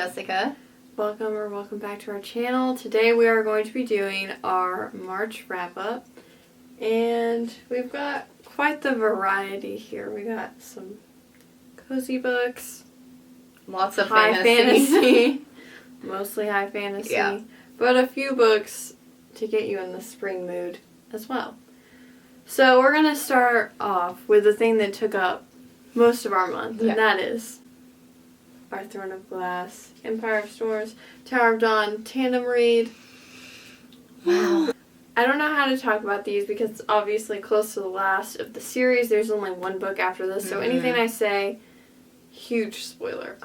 Jessica. Welcome back to our channel. Today we are going to be doing our March wrap-up. And we've got quite the variety here. We got some cozy books. Lots of high fantasy. Mostly high fantasy. Yeah. But a few books to get you in the spring mood as well. So we're going to start off with the thing that took up most of our month. And that is our Throne of Glass, Empire of Storms, Tower of Dawn, tandem read. Wow. I don't know how to talk about these because it's obviously close to the last of the series. There's only one book after this, so anything I say, huge spoiler.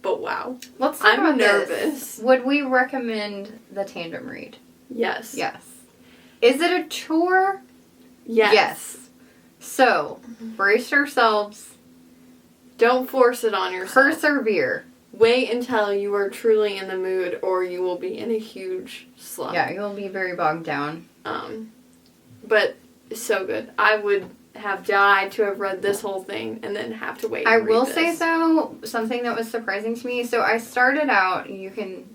But wow. Let's talk about nervous. This. Would we recommend the tandem read? Yes. Yes. Is it a chore? Yes. So, brace yourselves. Don't force it on yourself. Persevere. Wait until you are truly in the mood or you will be in a huge slump. Yeah, you'll be very bogged down. But so good. I would have died to have read this whole thing and then have to wait and I will read say this. though, something that was surprising to me. So I started out, you can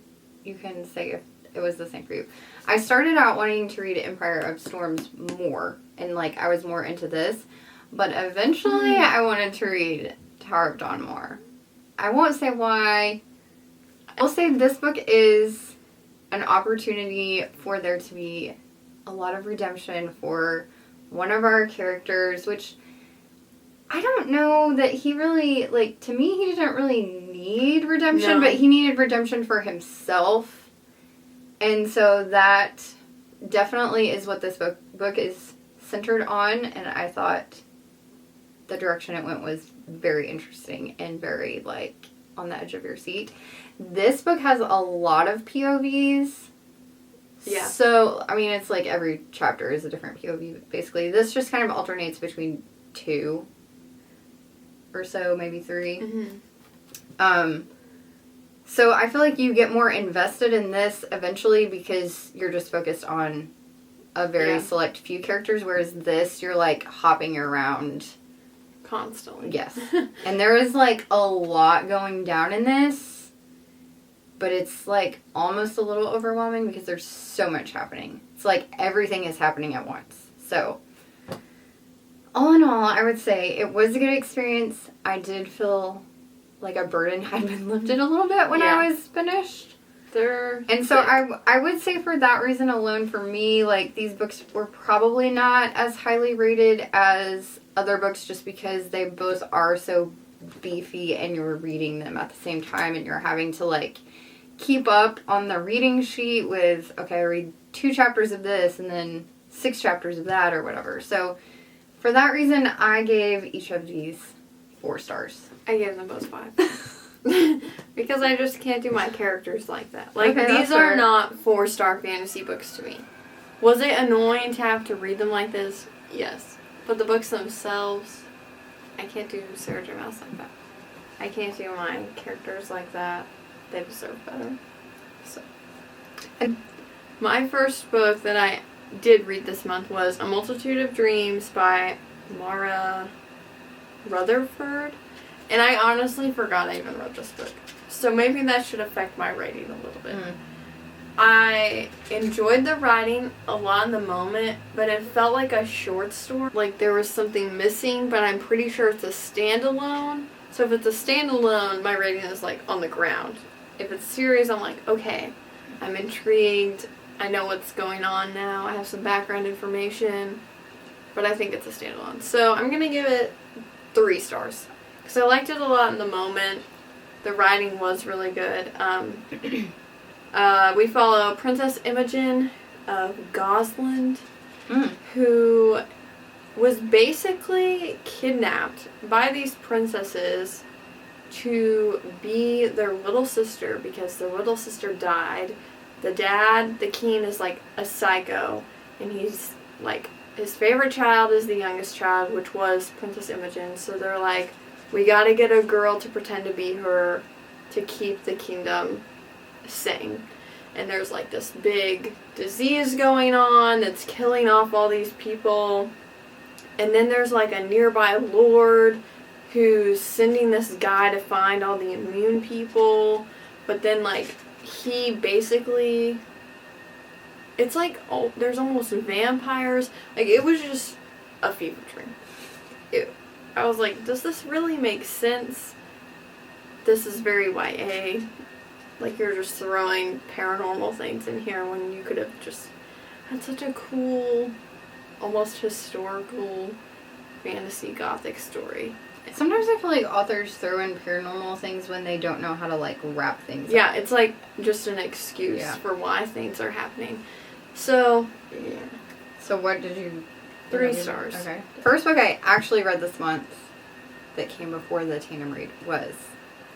say if it was the same for you. I started out wanting to read Empire of Storms more and like I was more into this, but eventually I wanted to read Tower of Dawn more. I won't say why. I'll say this book is an opportunity for there to be a lot of redemption for one of our characters, which I don't know that he really, like, to me, he didn't really need redemption, but he needed redemption for himself. And so that definitely is what this book is centered on, and I thought the direction it went was very interesting and very, like, on the edge of your seat. This book has a lot of POVs. Yeah. So, I mean, it's like every chapter is a different POV, basically. This just kind of alternates between 2 or so, maybe 3. So I feel like you get more invested in this eventually because you're just focused on a very select few characters, whereas this, you're, like, hopping around constantly. Yes. And there is, like, a lot going down in this, but it's, like, almost a little overwhelming because there's so much happening. It's like everything is happening at once. So, all in all, I would say it was a good experience. I did feel like a burden had been lifted a little bit when I was finished. And so I would say for that reason alone, for me, like, these books were probably not as highly rated as other books just because they both are so beefy and you're reading them at the same time and you're having to, like, keep up on the reading sheet with, okay, I read 2 chapters of this and then 6 chapters of that or whatever. So for that reason, I gave each of these 4 stars. I gave them both 5. Because I just can't do my characters like that. Like, these are not 4-star fantasy books to me. Was it annoying to have to read them like this? Yes. But the books themselves, I can't do Sarah J. Maas like that. I can't do my characters like that. They deserve better. So, my first book that I did read this month was A Multitude of Dreams by Mara Rutherford. And I honestly forgot I even read this book. So maybe that should affect my rating a little bit. I enjoyed the writing a lot in the moment, but it felt like a short story. Like there was something missing, but I'm pretty sure it's a standalone. So if it's a standalone, my rating is like on the ground. If it's series, I'm like, okay, I'm intrigued. I know what's going on now. I have some background information, but I think it's a standalone. So I'm going to give it 3 stars. Because I liked it a lot in the moment. The writing was really good. We follow Princess Imogen of Gosland, who was basically kidnapped by these princesses to be their little sister because their little sister died. The dad, the king, is like a psycho, and he's like, his favorite child is the youngest child, which was Princess Imogen. So they're like, we gotta get a girl to pretend to be her to keep the kingdom sane. And there's like this big disease going on that's killing off all these people. And then there's like a nearby lord who's sending this guy to find all the immune people. but then, like, he basically... It's like, oh, there's almost vampires. Like, it was just a fever dream. I was like, does this really make sense? This is very YA. Like, you're just throwing paranormal things in here when you could have just had such a cool, almost historical, fantasy gothic story. Sometimes I feel like authors throw in paranormal things when they don't know how to, like, wrap things Yeah, up. it's like just an excuse for why things are happening. So, yeah. So what did you... 3 stars. Okay. The first book I actually read this month that came before the Tandem read was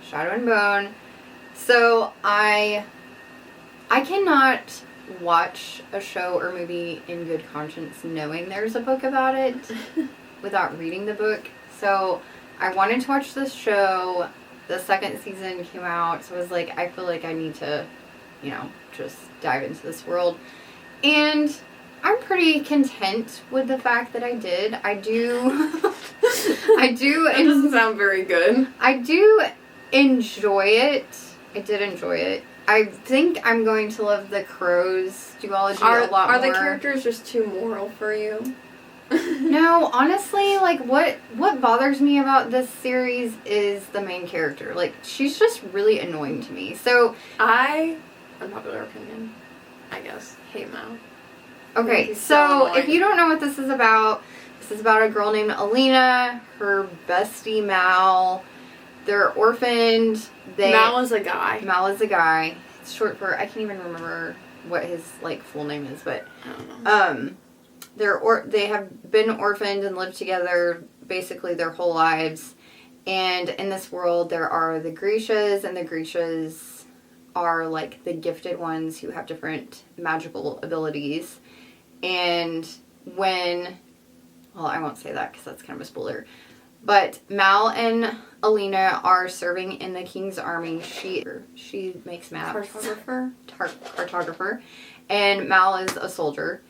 Shadow and Bone. So I cannot watch a show or movie in good conscience knowing there's a book about it without reading the book. So I wanted to watch this show. The 2nd season came out, so I was like, I feel like I need to, just dive into this world. And I'm pretty content with the fact that I did. I do. It doesn't sound very good. I do enjoy it. I did enjoy it. I think I'm going to love the Crows duology a lot more. Are the characters just too moral for you? No, honestly, like, what bothers me about this series is the main character. Like, she's just really annoying to me. So, unpopular opinion, I guess, hate Mal. Okay, so if you don't know what this is about a girl named Alina, her bestie Mal. They're orphaned. Mal is a guy. Mal is a guy. It's short for, I can't even remember what his, like, full name is, but I don't know. they have been orphaned and lived together basically their whole lives. And in this world, there are the Grecias, and the Grecias are, like, the gifted ones who have different magical abilities. And when, well, I won't say that because that's kind of a spoiler. But Mal and Alina are serving in the king's army. She makes maps. Cartographer. And Mal is a soldier.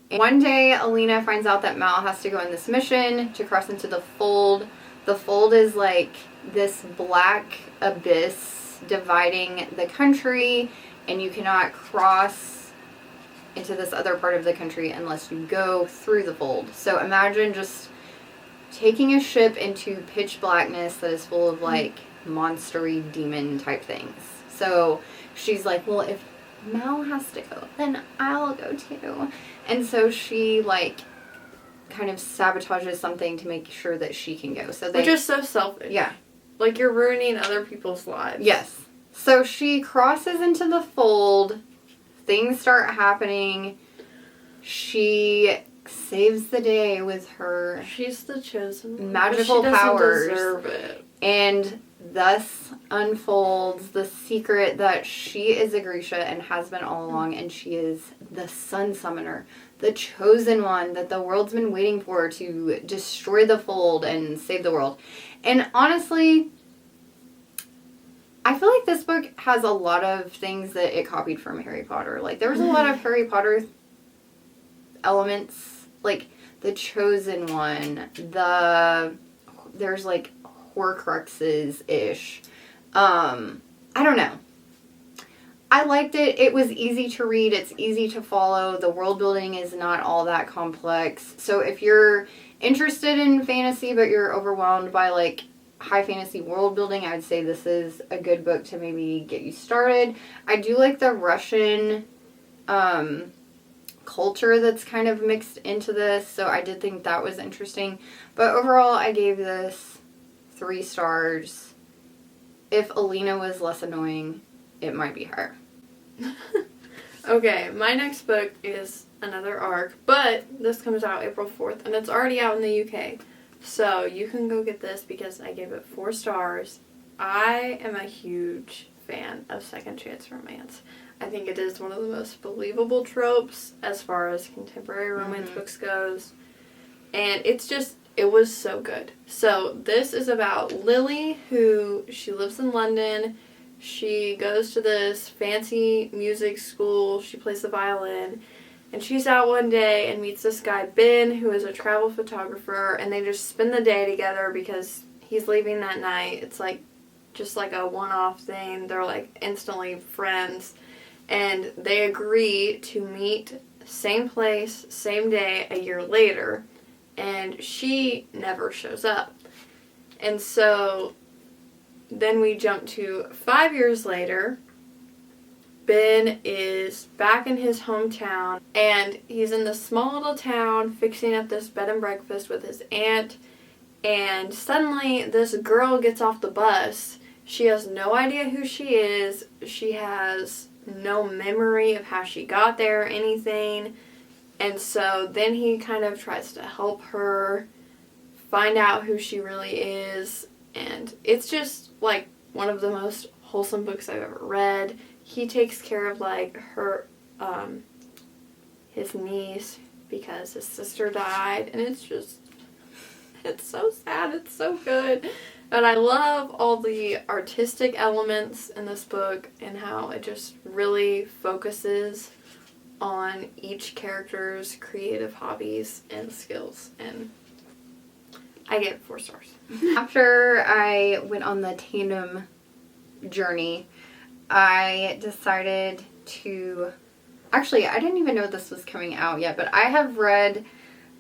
And one day, Alina finds out that Mal has to go on this mission to cross into the Fold. The Fold is like this black abyss dividing the country, and you cannot cross into this other part of the country unless you go through the Fold. So imagine just taking a ship into pitch blackness that is full of, like, monstery demon type things. So she's like, well, if Mal has to go, then I'll go too. And so she, like, kind of sabotages something to make sure that she can go. So which is so selfish. Yeah. Like, you're ruining other people's lives. Yes. So she crosses into the Fold. Things start happening. She saves the day with her... She's the chosen one. Magical powers. She doesn't deserve it. And thus unfolds the secret that she is a Grisha and has been all along, and she is the Sun Summoner, the chosen one that the world's been waiting for to destroy the Fold and save the world. And honestly, I feel like this book has a lot of things that it copied from Harry Potter. Like, there was a lot of Harry Potter elements, like the chosen one, there's like Horcruxes-ish. I don't know. I liked it. It was easy to read. It's easy to follow. The world building is not all that complex. So if you're interested in fantasy but you're overwhelmed by, like, high fantasy world building, I'd say this is a good book to maybe get you started. I do like the Russian culture that's kind of mixed into this, so I did think that was interesting. But overall, I gave this 3 stars. If Alina was less annoying, it might be higher. Okay, my next book is another ARC, but this comes out April 4th, and it's already out in the UK. So you can go get this because I gave it 4 stars. I am a huge fan of second chance romance. I think it is one of the most believable tropes as far as contemporary romance books goes. And it was so good. So this is about Lily, she lives in London. She goes to this fancy music school. She plays the violin. And she's out one day and meets this guy, Ben, who is a travel photographer. And they just spend the day together because he's leaving that night. It's like just like a one-off thing. They're like instantly friends. And they agree to meet same place, same day, a year later. And she never shows up. And so then we jump to 5 years later. Ben is back in his hometown, and he's in this small little town fixing up this bed and breakfast with his aunt, and suddenly this girl gets off the bus. She has no idea who she is. She has no memory of how she got there or anything, and so then he kind of tries to help her find out who she really is, and it's just like one of the most wholesome books I've ever read. He takes care of, like, her, his niece, because his sister died, and it's so sad, it's so good. And I love all the artistic elements in this book, and how it just really focuses on each character's creative hobbies and skills, and I give it 4 stars. After I went on the tandem journey, I decided to... Actually, I didn't even know this was coming out yet, but I have read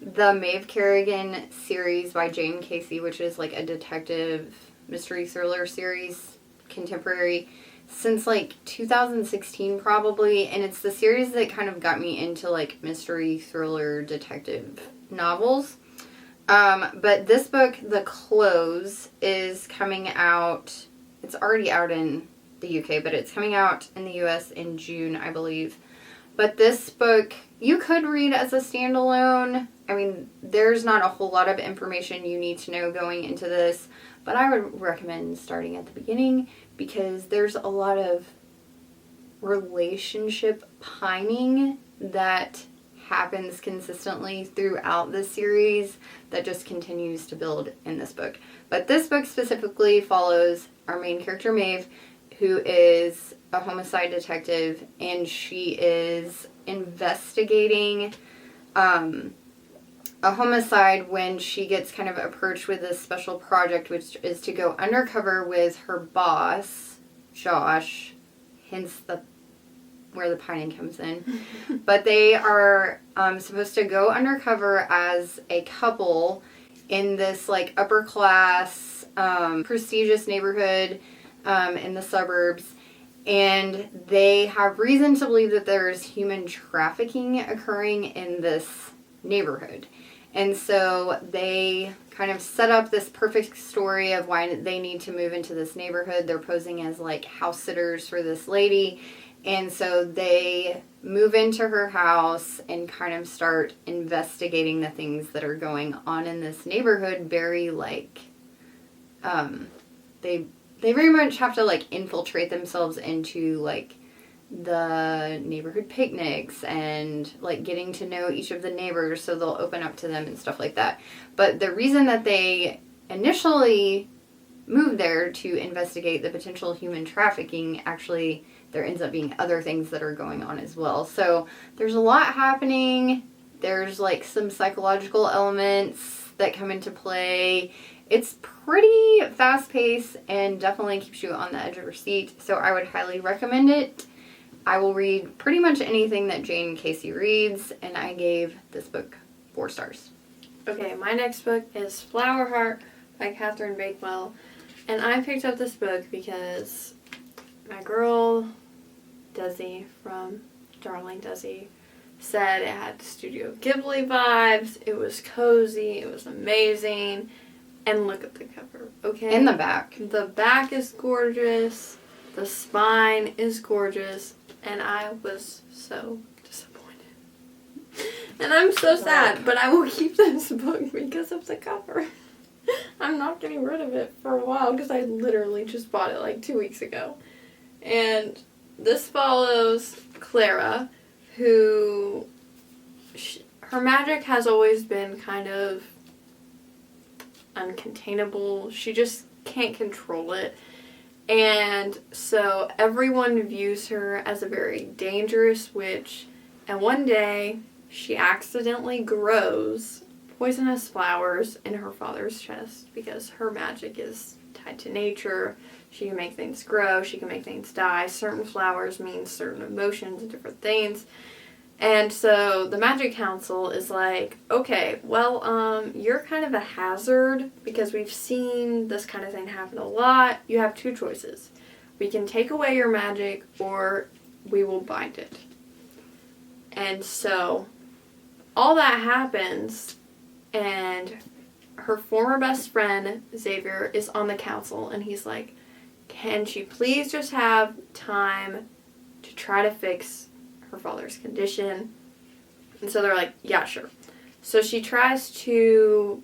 the Maeve Kerrigan series by Jane Casey, which is like a detective mystery thriller series, contemporary, since like 2016 probably, and it's the series that kind of got me into like mystery thriller detective novels. But this book, The Close, is coming out... It's already out in the UK, but it's coming out in the US in June, I believe. But this book, you could read as a standalone. I mean, there's not a whole lot of information you need to know going into this, but I would recommend starting at the beginning, because there's a lot of relationship pining that happens consistently throughout the series that just continues to build in this book. But this book specifically follows our main character, Maeve, who is a homicide detective, and she is investigating a homicide when she gets kind of approached with this special project, which is to go undercover with her boss, Josh, hence where the pining comes in. But they are supposed to go undercover as a couple in this like upper class, prestigious neighborhood in the suburbs, and they have reason to believe that there's human trafficking occurring in this neighborhood. And so they kind of set up this perfect story of why they need to move into this neighborhood. They're posing as like house sitters for this lady, and so they move into her house and kind of start investigating the things that are going on in this neighborhood. Very like they very much have to like infiltrate themselves into like the neighborhood picnics and like getting to know each of the neighbors, so they'll open up to them and stuff like that. But the reason that they initially moved there to investigate the potential human trafficking, actually there ends up being other things that are going on as well. So there's a lot happening. There's like some psychological elements that come into play. It's pretty fast-paced and definitely keeps you on the edge of your seat, so I would highly recommend it. I will read pretty much anything that Jane Casey reads, and I gave this book 4 stars. Okay, my next book is Flower Heart by Catherine Bakewell, and I picked up this book because my girl, Desi from Darling Desi, said it had Studio Ghibli vibes, it was cozy, it was amazing. And look at the cover, okay? And the back. The back is gorgeous. The spine is gorgeous. And I was so disappointed. And I'm so sad, but I will keep this book because of the cover. I'm not getting rid of it for a while because I literally just bought it like 2 weeks ago. And this follows Clara, who... her magic has always been kind of uncontainable. She just can't control it. And so everyone views her as a very dangerous witch. And one day, she accidentally grows poisonous flowers in her father's chest because her magic is tied to nature. She can make things grow. She can make things die. Certain flowers mean certain emotions and different things. And so the Magic Council is like, okay, well, you're kind of a hazard because we've seen this kind of thing happen a lot. You have two choices. We can take away your magic or we will bind it. And so all that happens, and her former best friend, Xavier, is on the council, and he's like, can she please just have time to try to fix her father's condition? And so they're like, yeah, sure. So she tries to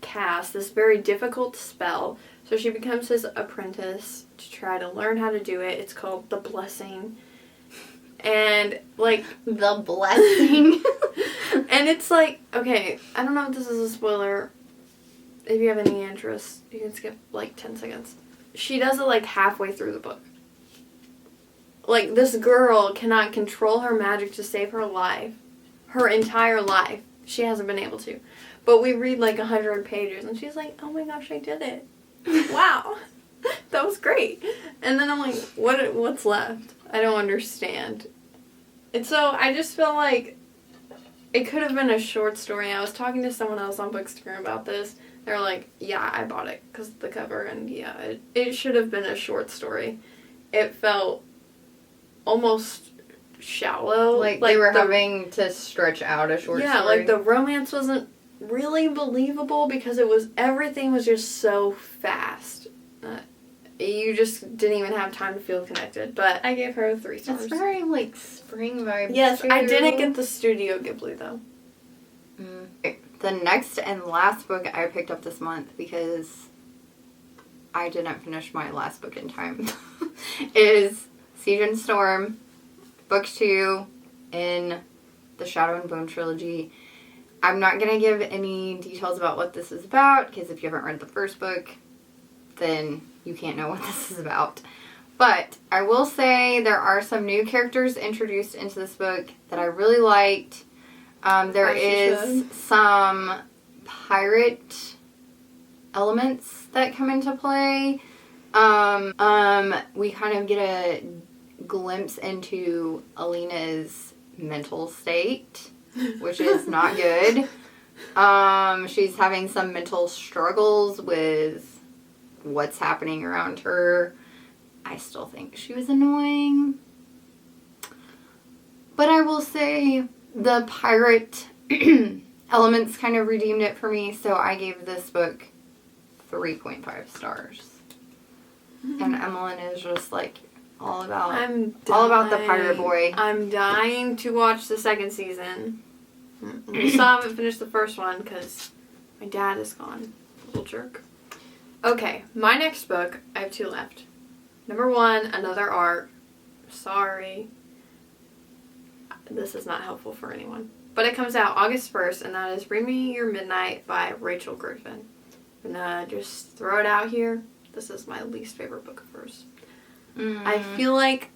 cast this very difficult spell. So she becomes his apprentice to try to learn how to do it. It's called the Blessing. And, like... The Blessing. And it's like, okay, I don't know if this is a spoiler. If you have any interest, you can skip, like, 10 seconds. She does it, like, halfway through the book. Like, this girl cannot control her magic to save her life. Her entire life. She hasn't been able to. But we read, like, 100 pages, and she's like, oh my gosh, I did it. Wow. That was great. And then I'm like, what's left? I don't understand. And so I just feel like it could have been a short story. I was talking to someone else on bookstagram about this. They were like, yeah, I bought it because of the cover, and yeah, it should have been a short story. It felt almost shallow. Like they were having to stretch out a short story. Yeah, like the romance wasn't really believable because everything was just so fast. You just didn't even have time to feel connected. But I gave her 3 stars. It's very, like, spring vibes. Yes, too. I didn't get the Studio Ghibli, though. The next and last book I picked up this month, because I didn't finish my last book in time, is Siege and Storm, Book 2 in the Shadow and Bone trilogy. I'm not going to give any details about what this is about, because if you haven't read the first book, then you can't know what this is about. But I will say there are some new characters introduced into this book that I really liked. There is some pirate elements that come into play. We kind of get a glimpse into Alina's mental state, which is not good. She's having some mental struggles with what's happening around her. I still think she was annoying. But I will say the pirate elements kind of redeemed it for me, so I gave this book 3.5 stars. And Emmalynn is just like all about the pirate boy. I'm dying to watch the second season. We still haven't finished the first one because my dad is gone. Little jerk. Okay, my next book, I have 2 left. Number 1, another art. Sorry. This is not helpful for anyone. But it comes out August 1st, and that is Read Me Your Midnight by Rachel Griffin. I'm gonna just throw it out here. This is my least favorite book of hers. I feel like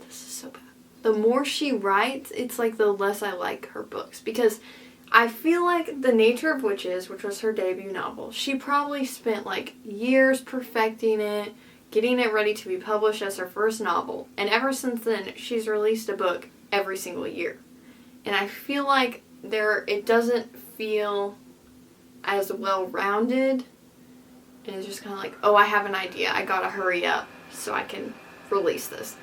this is so bad. The more she writes, it's like the less I like her books. Because I feel like The Nature of Witches, which was her debut novel, she probably spent like years perfecting it, getting it ready to be published as her first novel. And ever since then, she's released a book every single year. And I feel like it doesn't feel as well-rounded. And it's just kind of like, oh, I have an idea. I gotta hurry up so I can release this.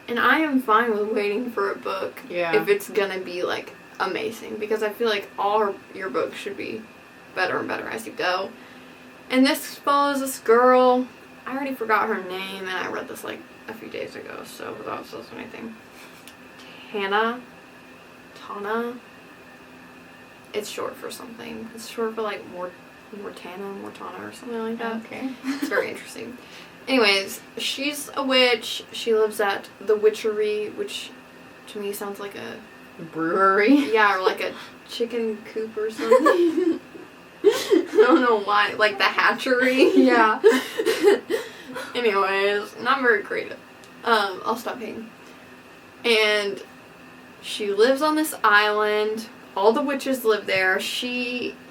And I am fine with waiting for a book if it's gonna be, like, amazing. Because I feel like all your books should be better and better as you go. And this follows this girl. I already forgot her name, and I read this, like, a few days ago, so without saying anything. Tana? It's short for something. It's short for, like, Mortana or something like that. Okay. It's very interesting. Anyways, she's a witch. She lives at the Witchery, which to me sounds like a brewery. Yeah, or like a chicken coop or something. I don't know why. Like the hatchery. Yeah. Anyways, not very creative. I'll stop hating. And she lives on this island all the witches live there.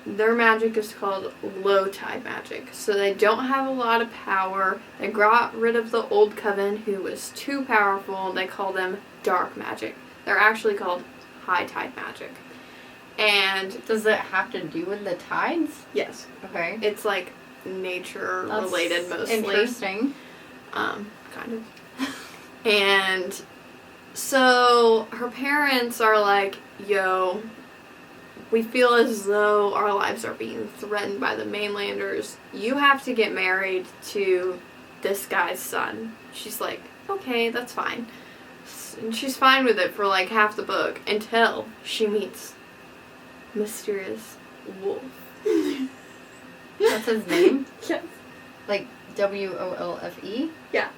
Their magic is called low tide magic. So they don't have a lot of power. They got rid of the old coven who was too powerful. They call them dark magic. They're actually called high tide magic. And does it have to do with the tides? Yes. Okay. It's like nature related mostly. Interesting. Kind of. And so her parents are like, yo, we feel as though our lives are being threatened by the mainlanders. You have to get married to this guy's son. She's like, okay, that's fine. And she's fine with it for like half the book until she meets mysterious wolf. That's his name? Yes. Like WOLFE? Yeah.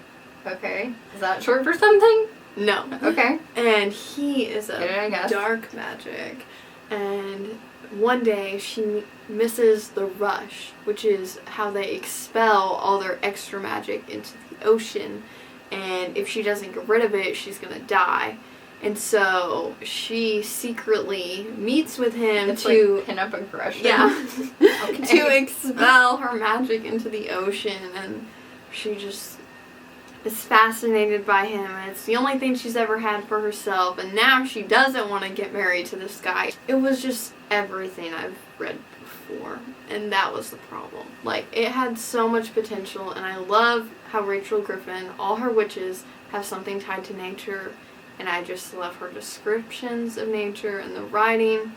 Okay. Is that short for something? No. Okay. And he is I guess. dark magic. And one day she misses the rush, which is how they expel all their extra magic into the ocean. And if she doesn't get rid of it, she's going to die. And so she secretly meets with him It's to like pin-up aggression. Yeah. Okay. To expel her magic into the ocean. And she just is fascinated by him, and it's the only thing she's ever had for herself, and now she doesn't want to get married to this guy. It was just everything I've read before, and that was the problem. Like, it had so much potential, and I love how Rachel Griffin, all her witches have something tied to nature, and I just love her descriptions of nature and the writing.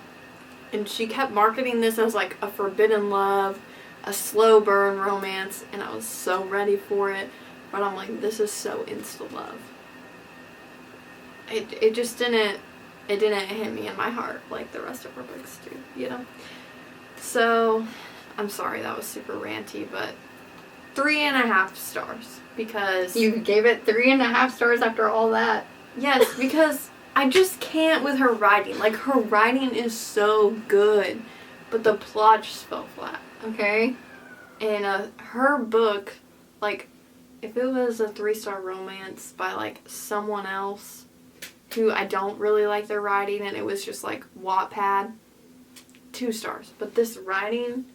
And she kept marketing this as like a forbidden love, a slow burn romance, and I was so ready for it. But I'm like, this is so insta-love. It just didn't hit me in my heart like the rest of her books do, you know? So, I'm sorry that was super ranty, but 3.5 stars. Because... You gave it 3.5 stars after all that? Yes, because I just can't with her writing. Like, her writing is so good, but the plot just fell flat. Okay. And her book, like... If it was a 3-star romance by, like, someone else who I don't really like their writing and it was just, like, Wattpad, 2 stars. But this writing,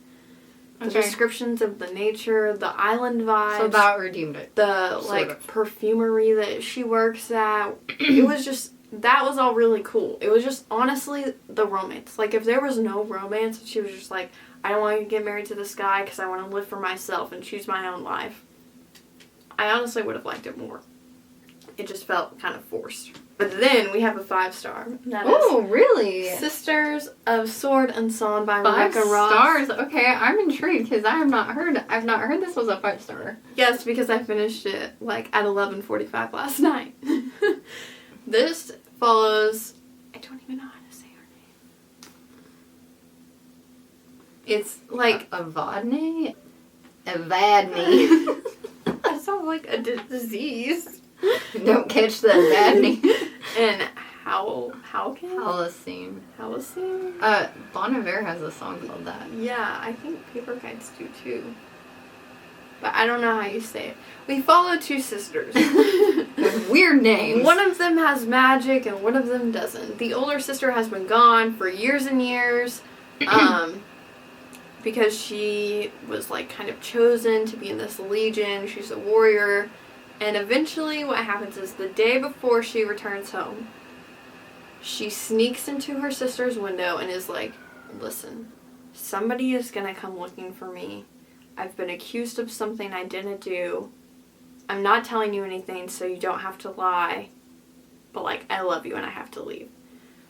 the descriptions of the nature, the island vibes. So that redeemed it. The, like, perfumery that she works at. It was just, that was all really cool. It was just, honestly, the romance. Like, if there was no romance, she was just like, I don't want to get married to this guy because I want to live for myself and choose my own life. I honestly would have liked it more. It just felt kind of forced. But then we have a 5-star. Oh, really? Sisters of Sword and Song by 5 Rebecca Ross. stars. Okay, I'm intrigued because I've not heard this was a 5-star. Yes, because I finished it like at 11:45 last night. This follows. I don't even know how to say her name. It's like Evadne. Evadne. That sounds like a disease. Don't catch the Evadne. And Halcyon? Halcyon. Bon Iver has a song called that. Yeah, I think Paper Kites do too. But I don't know how you say it. We follow 2 sisters. With weird names. One of them has magic and one of them doesn't. The older sister has been gone for years and years. Because she was like kind of chosen to be in this legion. She's a warrior. And eventually what happens is the day before she returns home, she sneaks into her sister's window and is like, listen, somebody is going to come looking for me. I've been accused of something I didn't do. I'm not telling you anything so you don't have to lie. But like, I love you and I have to leave.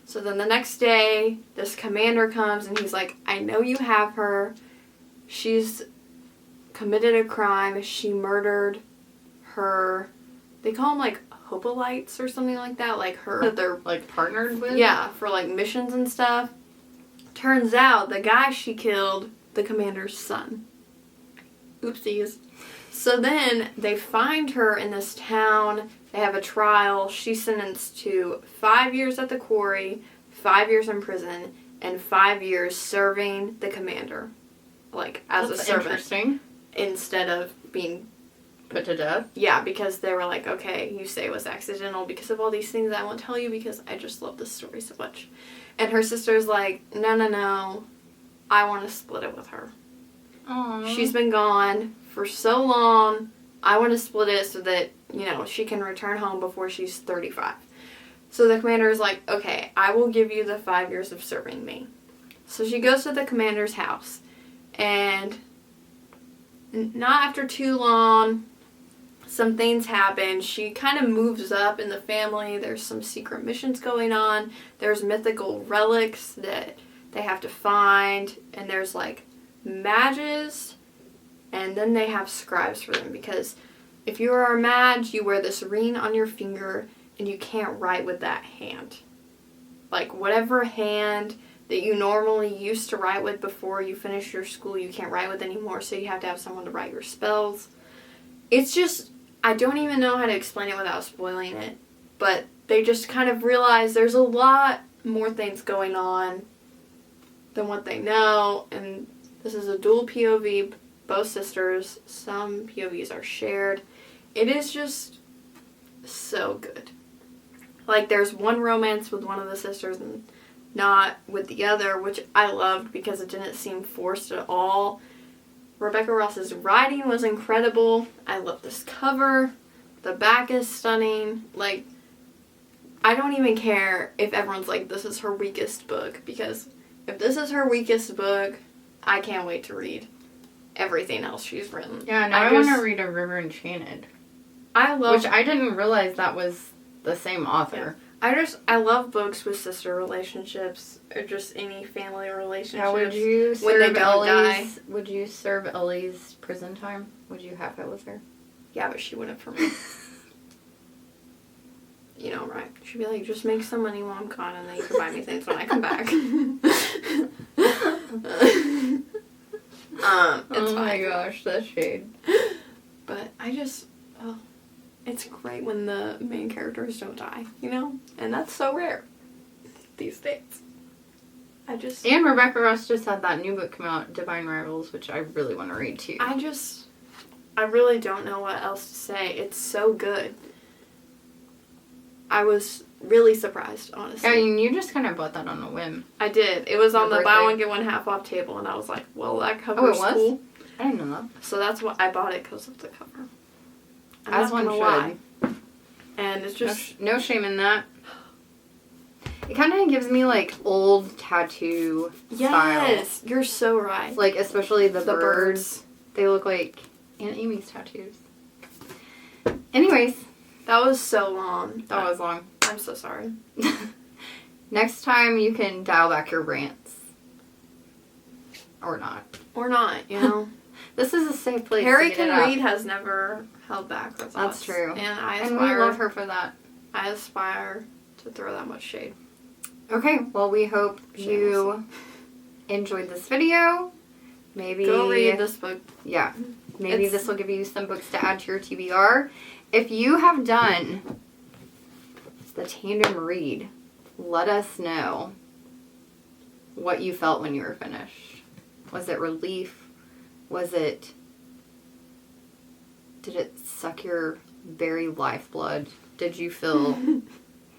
So then the next day, this commander comes and he's like, I know you have her. She's committed a crime. She murdered her, they call them like hoplites or something like that. Like her, that they're like partnered with? Yeah, for like missions and stuff. Turns out the guy she killed, the commander's son. Oopsies. So then they find her in this town. They have a trial. She's sentenced to 5 years at the quarry, 5 years in prison, and 5 years serving the commander. Like, as a servant. Interesting. Instead of being Put to death? Yeah, because they were like, okay, you say it was accidental because of all these things I won't tell you because I just love this story so much. And her sister's like, no, I want to split it with her. Aww. She's been gone for so long. I want to split it so that, you know, she can return home before she's 35. So the commander is like, okay, I will give you the 5 years of serving me. So she goes to the commander's house. And not after too long, some things happen. She kind of moves up in the family. There's some secret missions going on. There's mythical relics that they have to find. And there's like mages. And then they have scribes for them. Because if you are a mage, you wear this ring on your finger. And you can't write with that hand. Like whatever hand that you normally used to write with before you finish your school, you can't write with anymore. So you have to have someone to write your spells. It's just... I don't even know how to explain it without spoiling it, but they just kind of realize there's a lot more things going on than what they know, and this is a dual POV, both sisters. Some POVs are shared. It is just so good. Like, there's one romance with one of the sisters and not with the other, which I loved because it didn't seem forced at all. Rebecca Ross's writing was incredible. I love this cover. The back is stunning. Like, I don't even care if everyone's like, this is her weakest book. Because if this is her weakest book, I can't wait to read everything else she's written. Yeah, now I want to read A River Enchanted. Which I didn't realize that was the same author. Yeah. I love books with sister relationships or just any family relationships. Yeah, would you serve Ellie's? Would you serve Ellie's prison time? Would you have it with her? Yeah, but she wouldn't for me. You know, right? She'd be like, just make some money while I'm gone, and then you can buy me things when I come back. Oh my gosh, that's shade. But I just, it's great when the main characters don't die, you know? And that's so rare these days. And Rebecca Ross just had that new book come out, Divine Rivals, which I really want to read too. I really don't know what else to say. It's so good. I was really surprised, honestly. I mean, you just kind of bought that on a whim. I did. It was on the buy one, get one half off table, and I was like, well, that cover's cool. I didn't know that. So that's why I bought it, because of the cover. As one should. And it's just... No shame in that. It kind of gives me, like, old tattoo style. Yes, you're so right. Like, especially the birds. They look like Aunt Amy's tattoos. Anyways. That was so long. That was long. I'm so sorry. Next time you can dial back your rants. Or not. Or not, you know. This is a safe place Harry to get Can Read has never held back her thoughts. That's true. And we love her for that. I aspire to throw that much shade. Okay, well, we hope you enjoyed this video. Maybe... Go read this book. Yeah. Maybe this will give you some books to add to your TBR. If you have done the tandem read, let us know what you felt when you were finished. Was it relief? Did it suck your very lifeblood? Did you feel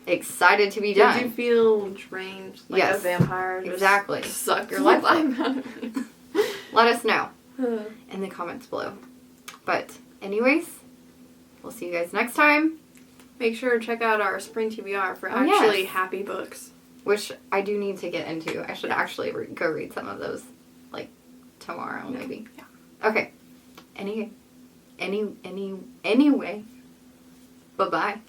excited to be done? Did you feel drained like a vampire? Exactly. Suck your life out of you. Let us know in the comments below. But anyways, we'll see you guys next time. Make sure to check out our spring TBR for happy books. Which I do need to get into. I should actually go read some of those, like, tomorrow, maybe. Yeah. Okay. Anyway. Bye-bye.